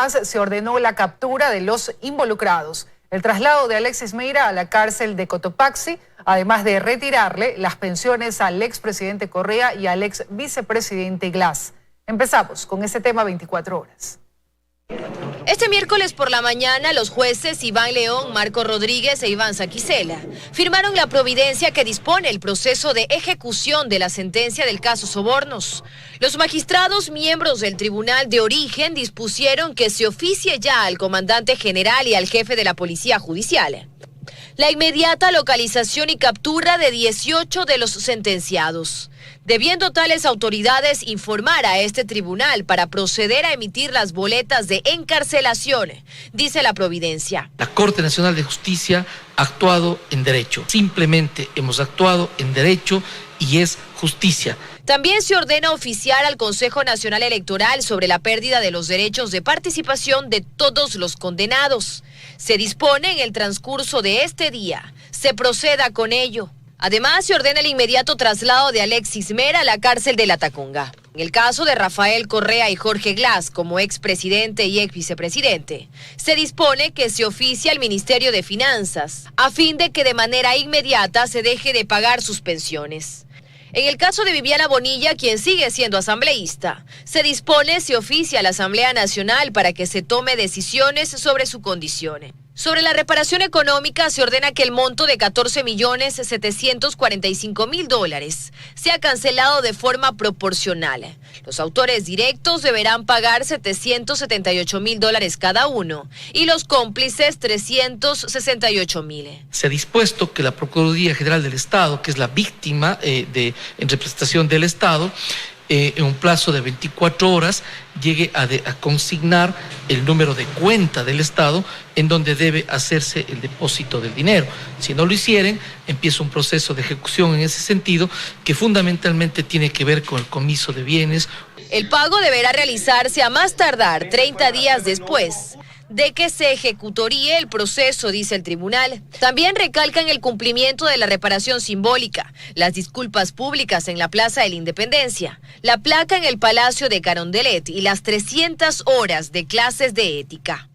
Se ordenó la captura de los involucrados, el traslado de Alexis Meira a la cárcel de Cotopaxi, además de retirarle las pensiones al expresidente Correa y al ex vicepresidente Glass. Empezamos con este tema 24 horas. Este miércoles por la mañana, los jueces Iván León, Marco Rodríguez e Iván Saquicela firmaron la providencia que dispone el proceso de ejecución de la sentencia del caso Sobornos. Los magistrados miembros del tribunal de origen dispusieron que se oficie ya al comandante general y al jefe de la policía judicial la inmediata localización y captura de 18 de los sentenciados, debiendo tales autoridades informar a este tribunal para proceder a emitir las boletas de encarcelación, dice la providencia. La Corte Nacional de Justicia ha actuado en derecho. Simplemente hemos actuado en derecho y es justicia. También se ordena oficiar al Consejo Nacional Electoral sobre la pérdida de los derechos de participación de todos los condenados. Se dispone en el transcurso de este día se proceda con ello. Además, se ordena el inmediato traslado de Alexis Meira a la cárcel de La Tacunga. En el caso de Rafael Correa y Jorge Glass como expresidente y ex vicepresidente, se dispone que se oficie al Ministerio de Finanzas a fin de que de manera inmediata se deje de pagar sus pensiones. En el caso de Viviana Bonilla, quien sigue siendo asambleísta, se dispone se oficia a la Asamblea Nacional para que se tome decisiones sobre su condición. Sobre la reparación económica, se ordena que el monto de $14.745.000 sea cancelado de forma proporcional. Los autores directos deberán pagar $778.000 cada uno y los cómplices $368.000. Se ha dispuesto que la Procuraduría General del Estado, que es la víctima en representación del Estado, en un plazo de 24 horas llegue a consignar el número de cuenta del Estado en donde debe hacerse el depósito del dinero. Si no lo hicieren, empieza un proceso de ejecución en ese sentido que fundamentalmente tiene que ver con el comiso de bienes. El pago deberá realizarse a más tardar 30 días después de que se ejecutaría el proceso, dice el tribunal. También recalcan el cumplimiento de la reparación simbólica, las disculpas públicas en la Plaza de la Independencia, la placa en el Palacio de Carondelet y las 300 horas de clases de ética.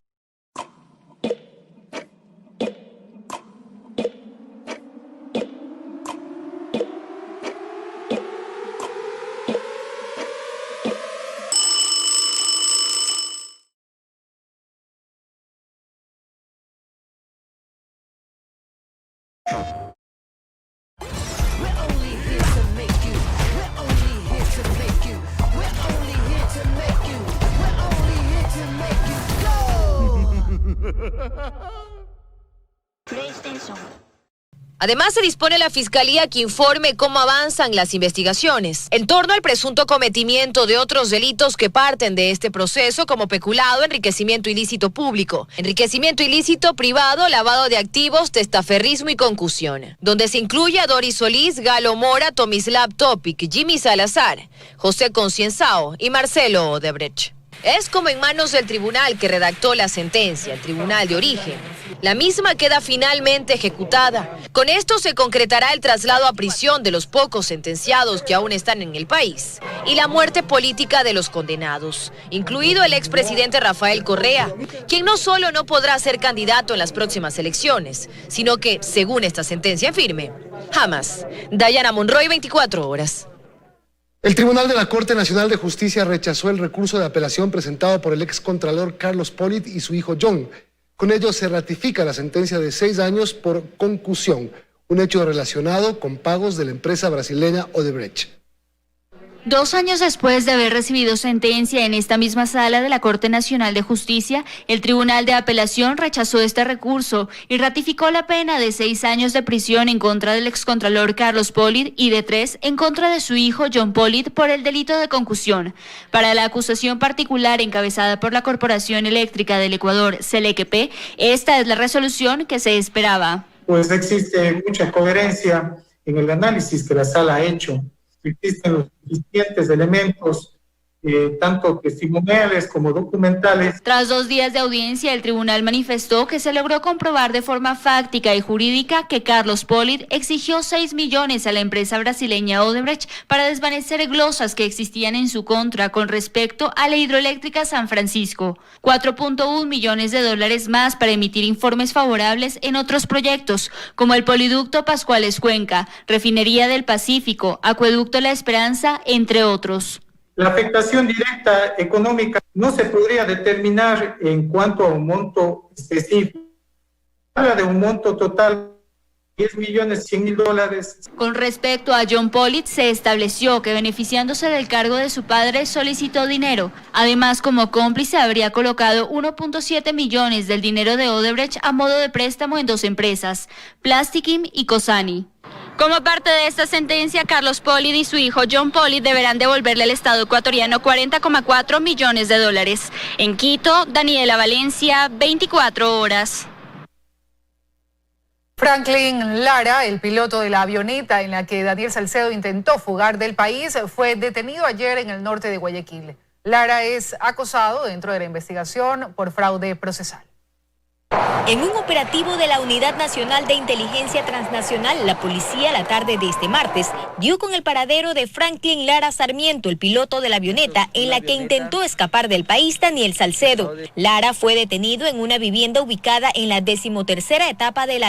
Además, se dispone a la Fiscalía que informe cómo avanzan las investigaciones en torno al presunto cometimiento de otros delitos que parten de este proceso, como peculado, enriquecimiento ilícito público, enriquecimiento ilícito privado, lavado de activos, testaferrismo y concusión, donde se incluye a Doris Solís, Galo Mora, Tomislav Topic, Jimmy Salazar, José Concienzao y Marcelo Odebrecht. Es como en manos del tribunal que redactó la sentencia, el tribunal de origen. La misma queda finalmente ejecutada. Con esto se concretará el traslado a prisión de los pocos sentenciados que aún están en el país y la muerte política de los condenados, incluido el expresidente Rafael Correa, quien no solo no podrá ser candidato en las próximas elecciones, sino que, según esta sentencia firme, jamás. Dayana Monroy, 24 horas. El Tribunal de la Corte Nacional de Justicia rechazó el recurso de apelación presentado por el excontralor Carlos Pollitt y su hijo John. Con ello se ratifica la sentencia de 6 años por concusión, un hecho relacionado con pagos de la empresa brasileña Odebrecht. 2 años después de haber recibido sentencia en esta misma sala de la Corte Nacional de Justicia, el Tribunal de Apelación rechazó este recurso y ratificó la pena de 6 años de prisión en contra del excontralor Carlos Pollitt y de 3 en contra de su hijo John Pollitt por el delito de concusión. Para la acusación particular encabezada por la Corporación Eléctrica del Ecuador, CELEC-P, esta es la resolución que se esperaba. Pues existe mucha coherencia en el análisis que la sala ha hecho. Existen los suficientes elementos tanto testimoniales como documentales. Tras 2 días de audiencia, el tribunal manifestó que se logró comprobar de forma fáctica y jurídica que Carlos Polit exigió 6 millones a la empresa brasileña Odebrecht para desvanecer glosas que existían en su contra con respecto a la hidroeléctrica San Francisco, 4.1 millones de dólares más para emitir informes favorables en otros proyectos, como el poliducto Pascuales Cuenca, refinería del Pacífico, acueducto La Esperanza, entre otros. La afectación directa económica no se podría determinar en cuanto a un monto específico. Habla de un monto total de $10.100.000. Con respecto a John Polit, se estableció que beneficiándose del cargo de su padre solicitó dinero. Además, como cómplice habría colocado 1.7 millones del dinero de Odebrecht a modo de préstamo en 2 empresas, Plastikim y Cosani. Como parte de esta sentencia, Carlos Polit y su hijo John Polit deberán devolverle al Estado ecuatoriano 40,4 millones de dólares. En Quito, Daniela Valencia, 24 horas. Franklin Lara, el piloto de la avioneta en la que Daniel Salcedo intentó fugar del país, fue detenido ayer en el norte de Guayaquil. Lara es acusado dentro de la investigación por fraude procesal. En un operativo de la Unidad Nacional de Inteligencia Transnacional, la policía la tarde de este martes dio con el paradero de Franklin Lara Sarmiento, el piloto de la avioneta en la que intentó escapar del país Daniel Salcedo. Lara fue detenido en una vivienda ubicada en la 13ª etapa del